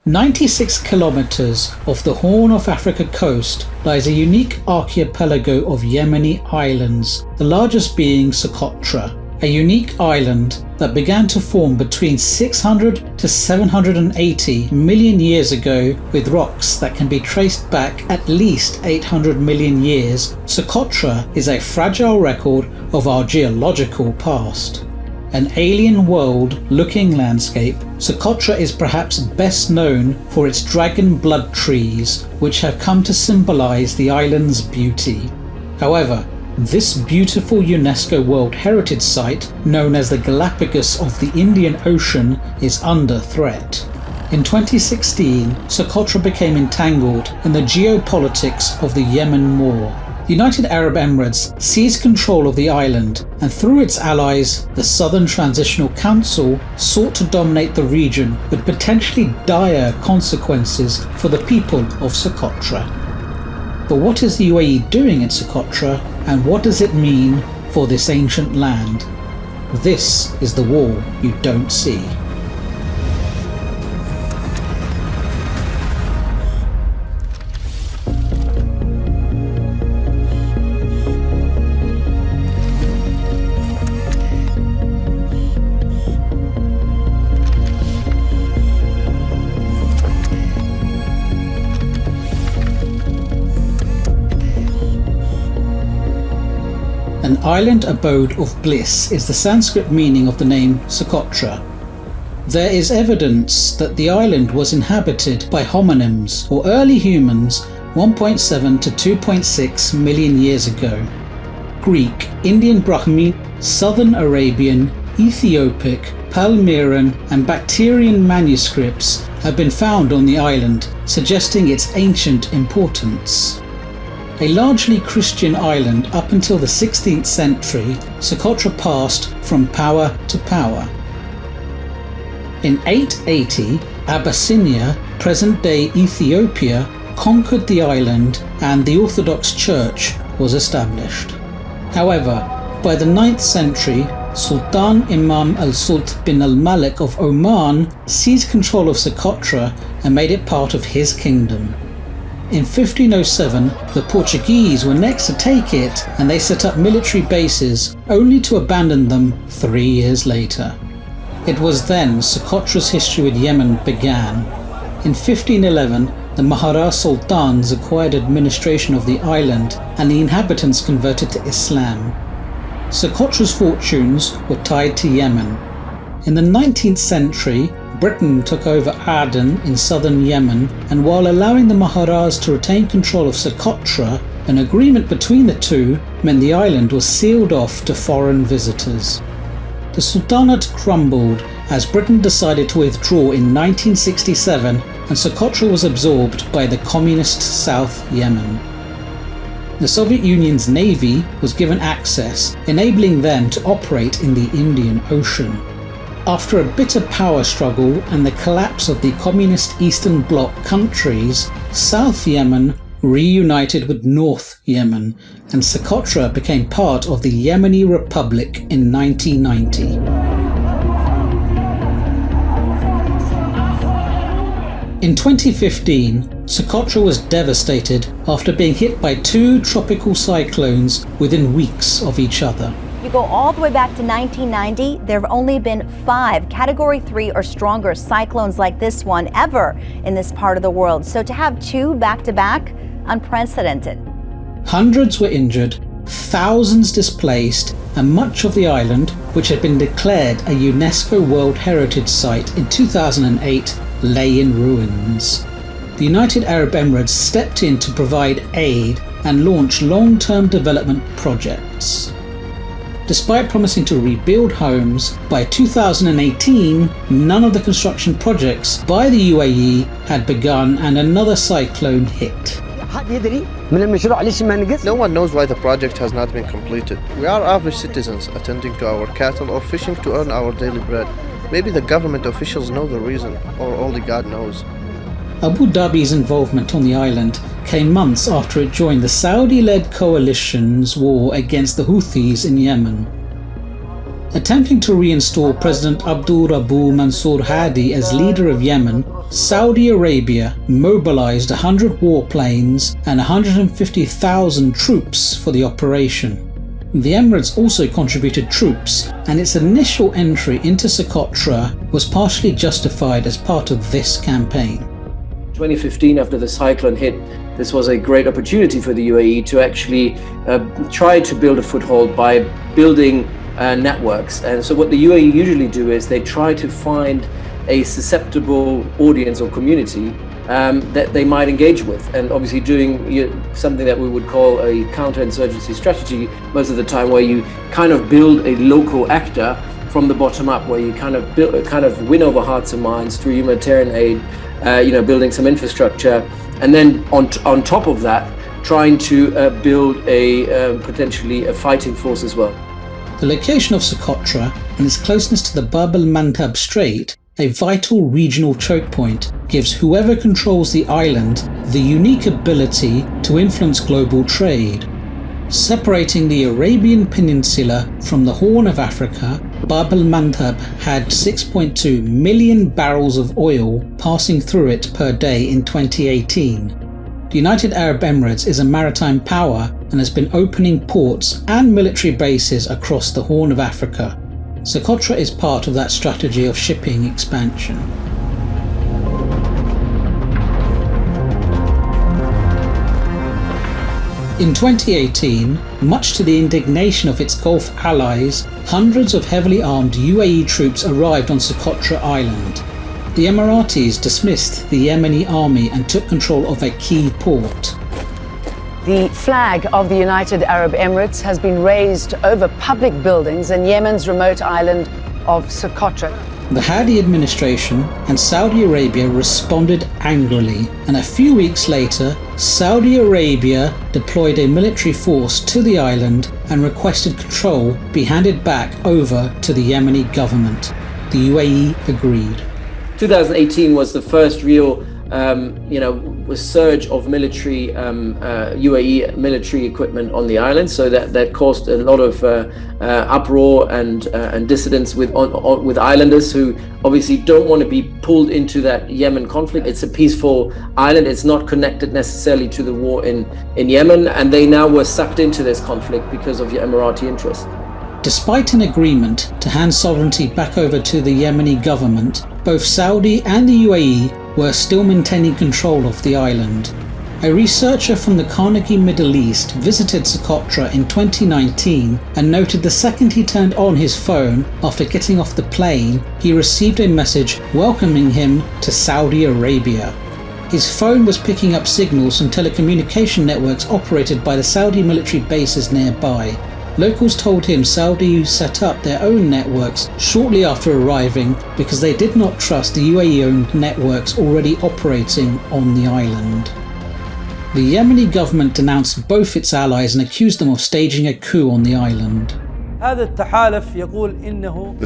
96 kilometers off the Horn of Africa coast lies a unique archipelago of Yemeni islands, the largest being Socotra, a unique island that began to form between 600 to 780 million years ago with rocks that can be traced back at least 800 million years. Socotra is a fragile record of our geological past. An alien world-looking landscape, Socotra is perhaps best known for its dragon blood trees, which have come to symbolize the island's beauty. However, this beautiful UNESCO World Heritage Site, known as the Galapagos of the Indian Ocean, is under threat. In 2016, Socotra became entangled in the geopolitics of the Yemen War. The United Arab Emirates seized control of the island, and through its allies, the Southern Transitional Council, sought to dominate the region with potentially dire consequences for the people of Socotra. But what is the UAE doing in Socotra, and what does it mean for this ancient land? This is the war you don't see. An island abode of bliss is the Sanskrit meaning of the name Socotra. There is evidence that the island was inhabited by hominins, or early humans, 1.7 to 2.6 million years ago. Greek, Indian Brahmi, Southern Arabian, Ethiopic, Palmyran and Bactrian manuscripts have been found on the island, suggesting its ancient importance. A largely Christian island up until the 16th century, Socotra passed from power to power. In 880, Abyssinia, present-day Ethiopia, conquered the island and the Orthodox Church was established. However, by the 9th century, Sultan Imam al-Sult bin al-Malik of Oman seized control of Socotra and made it part of his kingdom. In 1507, the Portuguese were next to take it, and they set up military bases, only to abandon them 3 years later. It was then Socotra's history with Yemen began. In 1511, the Mahara Sultans acquired administration of the island, and the inhabitants converted to Islam. Socotra's fortunes were tied to Yemen. In the 19th century, Britain took over Aden in southern Yemen, and while allowing the Maharas to retain control of Socotra, an agreement between the two meant the island was sealed off to foreign visitors. The Sultanate crumbled as Britain decided to withdraw in 1967, and Socotra was absorbed by the communist South Yemen. The Soviet Union's navy was given access, enabling them to operate in the Indian Ocean. After a bitter power struggle and the collapse of the communist Eastern Bloc countries, South Yemen reunited with North Yemen, and Socotra became part of the Yemeni Republic in 1990. In 2015, Socotra was devastated after being hit by 2 tropical cyclones within weeks of each other. You go all the way back to 1990, there have only been 5 Category 3 or stronger cyclones like this one ever in this part of the world. So to have 2 back-to-back, unprecedented. Hundreds were injured, thousands displaced, and much of the island, which had been declared a UNESCO World Heritage Site in 2008, lay in ruins. The United Arab Emirates stepped in to provide aid and launch long-term development projects. Despite promising to rebuild homes, by 2018, none of the construction projects by the UAE had begun and another cyclone hit. No one knows why the project has not been completed. We are average citizens attending to our cattle or fishing to earn our daily bread. Maybe the government officials know the reason, or only God knows. Abu Dhabi's involvement on the island came months after it joined the Saudi-led coalition's war against the Houthis in Yemen. Attempting to reinstall President Abdul Rabu Mansour Hadi as leader of Yemen, Saudi Arabia mobilized 100 warplanes and 150,000 troops for the operation. The Emirates also contributed troops, and its initial entry into Socotra was partially justified as part of this campaign. 2015, after the cyclone hit, this was a great opportunity for the UAE to actually try to build a foothold by building networks. And so what the UAE usually do is they try to find a susceptible audience or community that they might engage with, and obviously doing something that we would call a counterinsurgency strategy most of the time, where you kind of build a local actor from the bottom up, where you kind of win over hearts and minds through humanitarian aid, building some infrastructure, and then on top of that, trying to build a potentially a fighting force as well. The location of Socotra and its closeness to the Bab el-Mandab Strait, a vital regional choke point, gives whoever controls the island the unique ability to influence global trade. Separating the Arabian Peninsula from the Horn of Africa, Bab el-Mandab had 6.2 million barrels of oil passing through it per day in 2018. The United Arab Emirates is a maritime power and has been opening ports and military bases across the Horn of Africa. Socotra is part of that strategy of shipping expansion. In 2018, much to the indignation of its Gulf allies, hundreds of heavily armed UAE troops arrived on Socotra Island. The Emiratis dismissed the Yemeni army and took control of a key port. The flag of the United Arab Emirates has been raised over public buildings in Yemen's remote island of Socotra. The Hadi administration and Saudi Arabia responded angrily, and a few weeks later, Saudi Arabia deployed a military force to the island and requested control be handed back over to the Yemeni government. The UAE agreed. 2018 was the first real surge of military UAE military equipment on the island, so that caused a lot of uproar and dissidence with islanders who obviously don't want to be pulled into that Yemen conflict. It's a peaceful island, it's not connected necessarily to the war in Yemen, and they now were sucked into this conflict because of the Emirati interests. Despite an agreement to hand sovereignty back over to the Yemeni government, both Saudi and the UAE were still maintaining control of the island. A researcher from the Carnegie Middle East visited Socotra in 2019 and noted the second he turned on his phone after getting off the plane, he received a message welcoming him to Saudi Arabia. His phone was picking up signals from telecommunication networks operated by the Saudi military bases nearby. Locals told him Saudi set up their own networks shortly after arriving because they did not trust the UAE-owned networks already operating on the island. The Yemeni government denounced both its allies and accused them of staging a coup on the island. The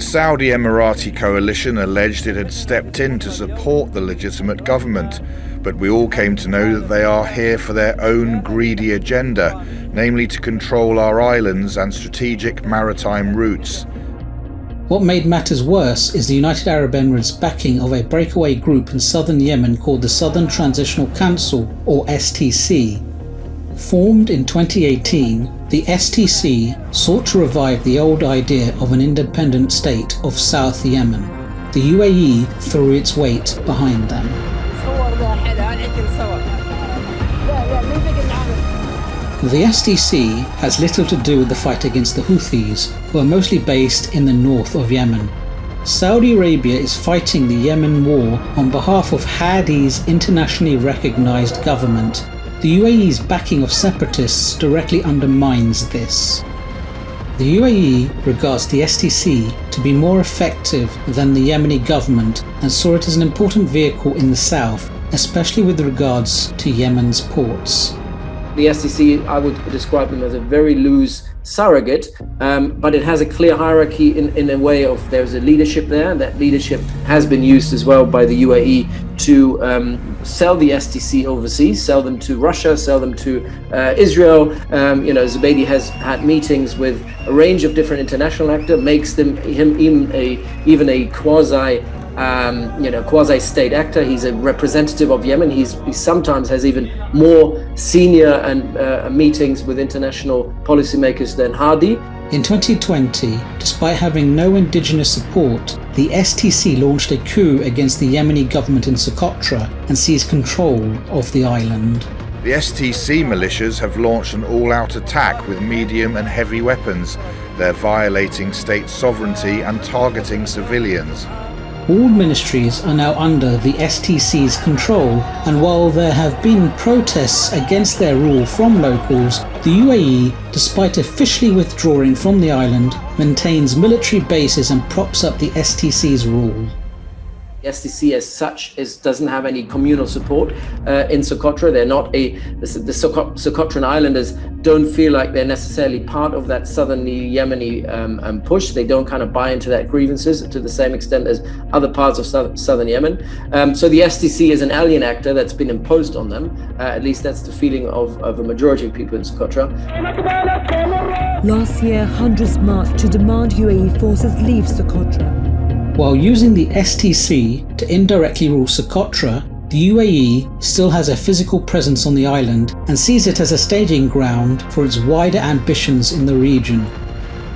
Saudi Emirati coalition alleged it had stepped in to support the legitimate government, but we all came to know that they are here for their own greedy agenda, namely to control our islands and strategic maritime routes. What made matters worse is the United Arab Emirates' backing of a breakaway group in southern Yemen called the Southern Transitional Council, or STC. Formed in 2018, the STC sought to revive the old idea of an independent state of South Yemen. The UAE threw its weight behind them. The STC has little to do with the fight against the Houthis, who are mostly based in the north of Yemen. Saudi Arabia is fighting the Yemen war on behalf of Hadi's internationally recognized government. The UAE's backing of separatists directly undermines this. The UAE regards the STC to be more effective than the Yemeni government and saw it as an important vehicle in the south, especially with regards to Yemen's ports. The STC, I would describe them as a very loose surrogate, but it has a clear hierarchy in a way of there's a leadership there, and that leadership has been used as well by the UAE to sell the STC overseas, sell them to Russia, sell them to Israel. Zubaydi has had meetings with a range of different international actors, makes him even a quasi-state actor. He's a representative of Yemen. He sometimes has even more senior and meetings with international policymakers than Hadi. In 2020, despite having no indigenous support, the STC launched a coup against the Yemeni government in Socotra and seized control of the island. The STC militias have launched an all-out attack with medium and heavy weapons. They're violating state sovereignty and targeting civilians. All ministries are now under the STC's control, and while there have been protests against their rule from locals, the UAE, despite officially withdrawing from the island, maintains military bases and props up the STC's rule. The STC as such doesn't have any communal support in Socotra. They're not the Socotran Islanders don't feel like they're necessarily part of that southerly Yemeni push. They don't kind of buy into that grievances to the same extent as other parts of southern Yemen. So the STC is an alien actor that's been imposed on them. At least that's the feeling of a majority of people in Socotra. Last year, hundreds marched to demand UAE forces leave Socotra. While using the STC to indirectly rule Socotra, the UAE still has a physical presence on the island and sees it as a staging ground for its wider ambitions in the region.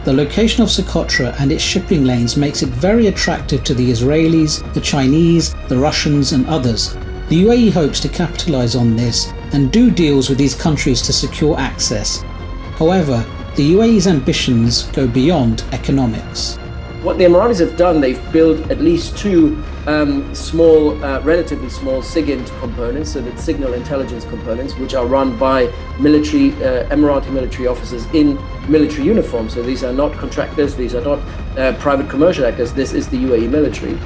The location of Socotra and its shipping lanes makes it very attractive to the Israelis, the Chinese, the Russians and others. The UAE hopes to capitalize on this and do deals with these countries to secure access. However, the UAE's ambitions go beyond economics. What the Emiratis have done, they've built at least two relatively small SIGINT components, so that's signal intelligence components, which are run by Emirati military officers in military uniform. So these are not contractors, these are not private commercial actors, this is the UAE military.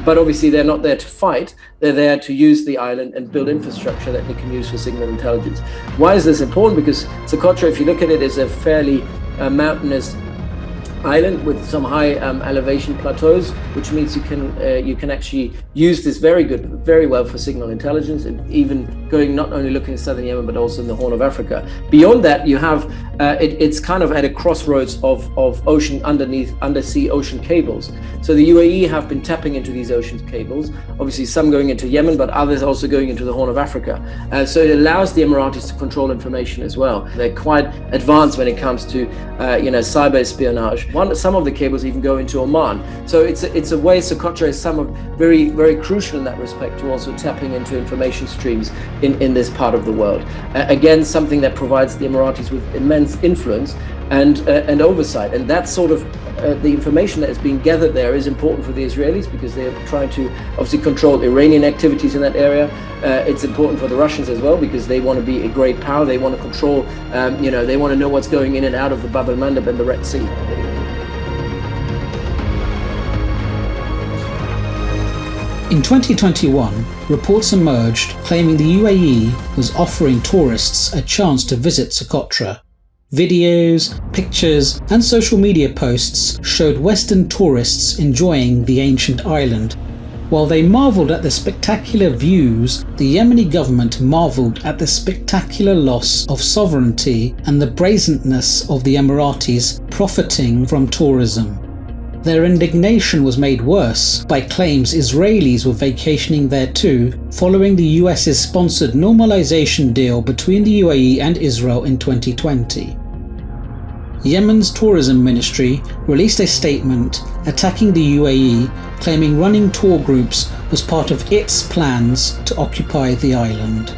But obviously they're not there to fight, they're there to use the island and build infrastructure that they can use for signal intelligence. Why is this important? Because Socotra, if you look at it, is a fairly mountainous island with some high elevation plateaus, which means you can actually use this very well for signal intelligence, and even going not only looking at southern Yemen but also in the Horn of Africa. Beyond that, you have it's kind of at a crossroads of undersea ocean cables. So the UAE have been tapping into these ocean cables, obviously some going into Yemen, but others also going into the Horn of Africa. So it allows the Emiratis to control information as well. They're quite advanced when it comes to cyber espionage. Some of the cables even go into Oman. So it's a way Socotra is very, very crucial in that respect to also tapping into information streams in this part of the world. Again, something that provides the Emiratis with immense influence and oversight. And that sort of the information that is being gathered there is important for the Israelis because they're trying to obviously control Iranian activities in that area. It's important for the Russians as well because they want to be a great power. They want to control, they want to know what's going in and out of the Bab el-Mandeb and the Red Sea. In 2021, reports emerged claiming the UAE was offering tourists a chance to visit Socotra. Videos, pictures, and social media posts showed Western tourists enjoying the ancient island. While they marveled at the spectacular views, the Yemeni government marveled at the spectacular loss of sovereignty and the brazenness of the Emiratis profiting from tourism. Their indignation was made worse by claims Israelis were vacationing there too, following the US's sponsored normalization deal between the UAE and Israel in 2020. Yemen's tourism ministry released a statement attacking the UAE, claiming running tour groups was part of its plans to occupy the island.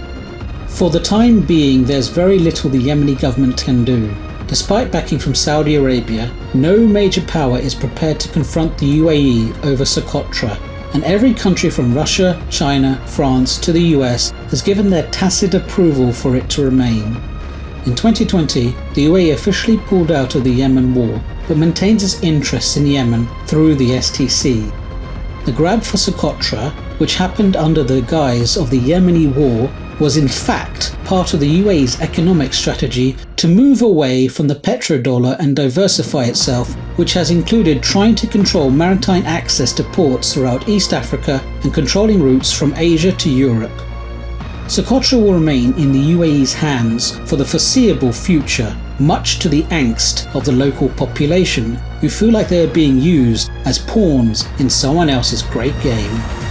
For the time being, there's very little the Yemeni government can do. Despite backing from Saudi Arabia, no major power is prepared to confront the UAE over Socotra, and every country from Russia, China, France to the US has given their tacit approval for it to remain. In 2020, the UAE officially pulled out of the Yemen war, but maintains its interests in Yemen through the STC. The grab for Socotra, which happened under the guise of the Yemeni war, was in fact part of the UAE's economic strategy to move away from the petrodollar and diversify itself, which has included trying to control maritime access to ports throughout East Africa and controlling routes from Asia to Europe. Socotra will remain in the UAE's hands for the foreseeable future, much to the angst of the local population, who feel like they are being used as pawns in someone else's great game.